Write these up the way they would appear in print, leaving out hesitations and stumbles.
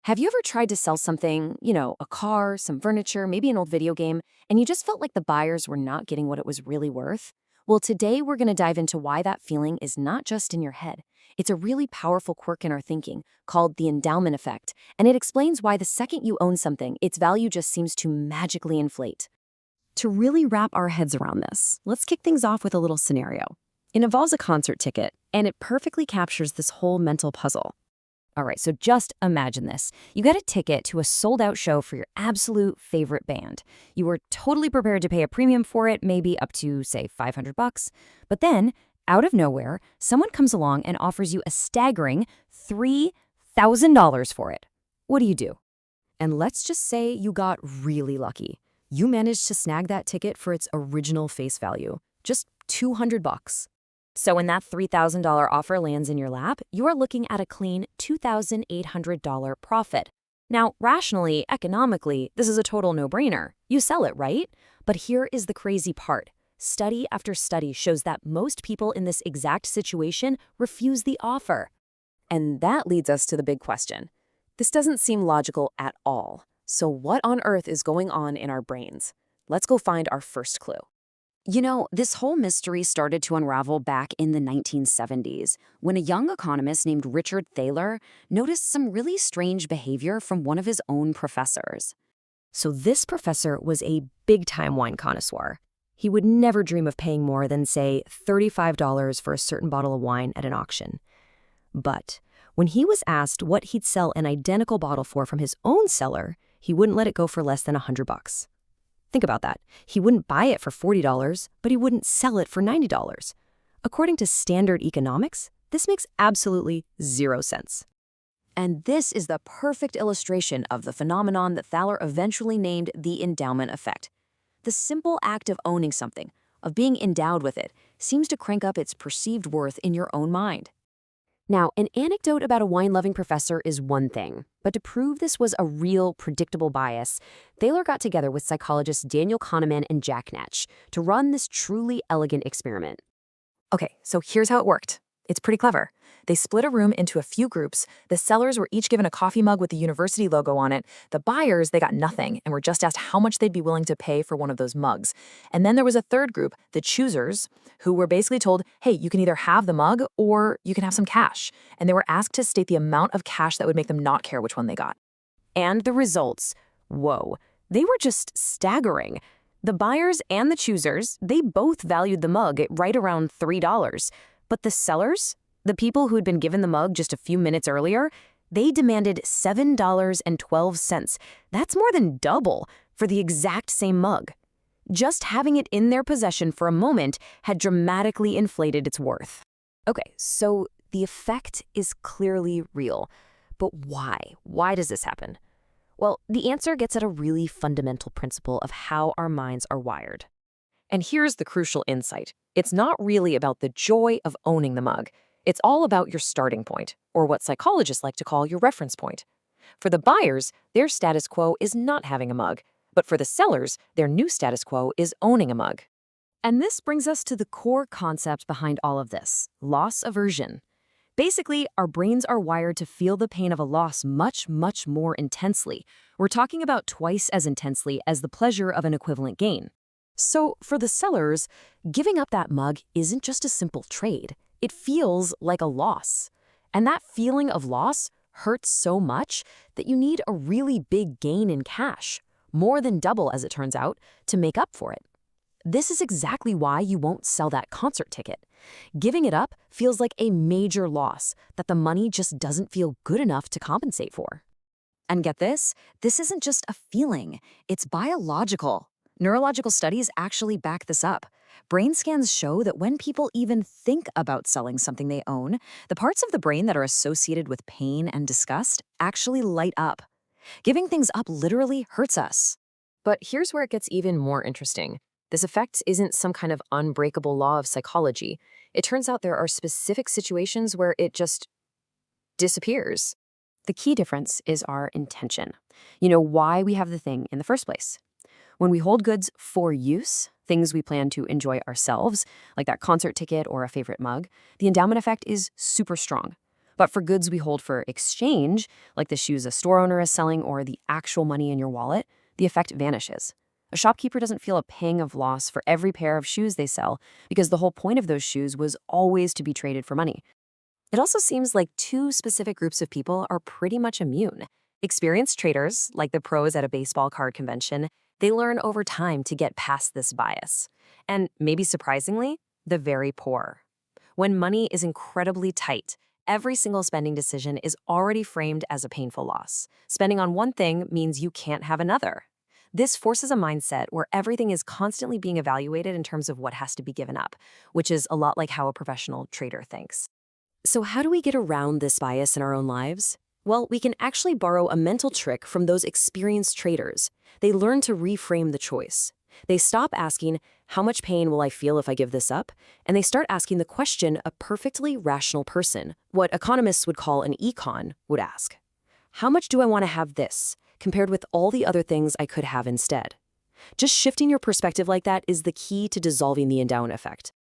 Have you ever tried to sell something, a car, some furniture, maybe an old video game, and you just felt like the buyers were not getting what it was really worth? Well, today we're going to dive into why that feeling is not just in your head. It's a really powerful quirk in our thinking called the endowment effect, and it explains why the second you own something, its value just seems to magically inflate. To really wrap our heads around this, let's kick things off with a little scenario. It involves a concert ticket, and it perfectly captures this whole mental puzzle. All right, so just imagine this. You got a ticket to a sold-out show for your absolute favorite band. You were totally prepared to pay a premium for it, maybe up to, say, $500. But then, out of nowhere, someone comes along and offers you a staggering $3,000 for it. What do you do? And let's just say you got really lucky. You managed to snag that ticket for its original face value, just $200. So when that $3,000 offer lands in your lap, you are looking at a clean $2,800 profit. Now, rationally, economically, this is a total no-brainer. You sell it, right? But here is the crazy part. Study after study shows that most people in this exact situation refuse the offer. And that leads us to the big question. This doesn't seem logical at all. So what on earth is going on in our brains? Let's go find our first clue. This whole mystery started to unravel back in the 1970s when a young economist named Richard Thaler noticed some really strange behavior from one of his own professors. So this professor was a big-time wine connoisseur. He would never dream of paying more than, say, $35 for a certain bottle of wine at an auction. But when he was asked what he'd sell an identical bottle for from his own cellar, he wouldn't let it go for less than $100. Think about that. He wouldn't buy it for $40, but he wouldn't sell it for $90. According to standard economics, this makes absolutely zero sense. And this is the perfect illustration of the phenomenon that Thaler eventually named the endowment effect. The simple act of owning something, of being endowed with it, seems to crank up its perceived worth in your own mind. Now, an anecdote about a wine-loving professor is one thing, but to prove this was a real, predictable bias, Thaler got together with psychologists Daniel Kahneman and Jack Natch to run this truly elegant experiment. Okay, so here's how it worked. It's pretty clever. They split a room into a few groups. The sellers were each given a coffee mug with the university logo on it. The buyers, they got nothing and were just asked how much they'd be willing to pay for one of those mugs. And then there was a third group, the choosers, who were basically told, hey, you can either have the mug or you can have some cash. And they were asked to state the amount of cash that would make them not care which one they got. And the results, whoa, they were just staggering. The buyers and the choosers, they both valued the mug at right around $3. But the sellers, the people who had been given the mug just a few minutes earlier, they demanded $7.12. That's more than double for the exact same mug. Just having it in their possession for a moment had dramatically inflated its worth. Okay, so the effect is clearly real. But why? Why does this happen? Well, the answer gets at a really fundamental principle of how our minds are wired. And here's the crucial insight. It's not really about the joy of owning the mug. It's all about your starting point, or what psychologists like to call your reference point. For the buyers, their status quo is not having a mug. But for the sellers, their new status quo is owning a mug. And this brings us to the core concept behind all of this, loss aversion. Basically, our brains are wired to feel the pain of a loss much, much more intensely. We're talking about twice as intensely as the pleasure of an equivalent gain. So for the sellers, giving up that mug isn't just a simple trade. It feels like a loss. And that feeling of loss hurts so much that you need a really big gain in cash, more than double as it turns out, to make up for it. This is exactly why you won't sell that concert ticket. Giving it up feels like a major loss that the money just doesn't feel good enough to compensate for. And get this isn't just a feeling, it's biological. Neurological studies actually back this up. Brain scans show that when people even think about selling something they own, the parts of the brain that are associated with pain and disgust actually light up. Giving things up literally hurts us. But here's where it gets even more interesting. This effect isn't some kind of unbreakable law of psychology. It turns out there are specific situations where it just disappears. The key difference is our intention. Why we have the thing in the first place. When we hold goods for use, things we plan to enjoy ourselves, like that concert ticket or a favorite mug, the endowment effect is super strong. But for goods we hold for exchange, like the shoes a store owner is selling or the actual money in your wallet, the effect vanishes. A shopkeeper doesn't feel a pang of loss for every pair of shoes they sell because the whole point of those shoes was always to be traded for money. It also seems like two specific groups of people are pretty much immune. Experienced traders, like the pros at a baseball card convention, they learn over time to get past this bias. And maybe surprisingly, the very poor. When money is incredibly tight, every single spending decision is already framed as a painful loss. Spending on one thing means you can't have another. This forces a mindset where everything is constantly being evaluated in terms of what has to be given up, which is a lot like how a professional trader thinks. So how do we get around this bias in our own lives? Well, we can actually borrow a mental trick from those experienced traders. They learn to reframe the choice. They stop asking, how much pain will I feel if I give this up? And they start asking the question a perfectly rational person, what economists would call an econ, would ask. How much do I want to have this, compared with all the other things I could have instead? Just shifting your perspective like that is the key to dissolving the endowment effect.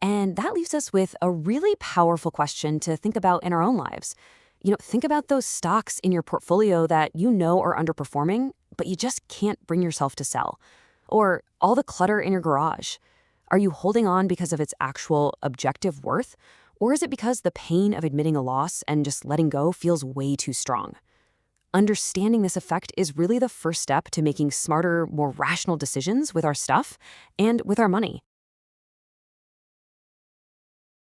And that leaves us with a really powerful question to think about in our own lives. Think about those stocks in your portfolio that you know are underperforming, but you just can't bring yourself to sell. Or all the clutter in your garage. Are you holding on because of its actual objective worth? Or is it because the pain of admitting a loss and just letting go feels way too strong? Understanding this effect is really the first step to making smarter, more rational decisions with our stuff and with our money.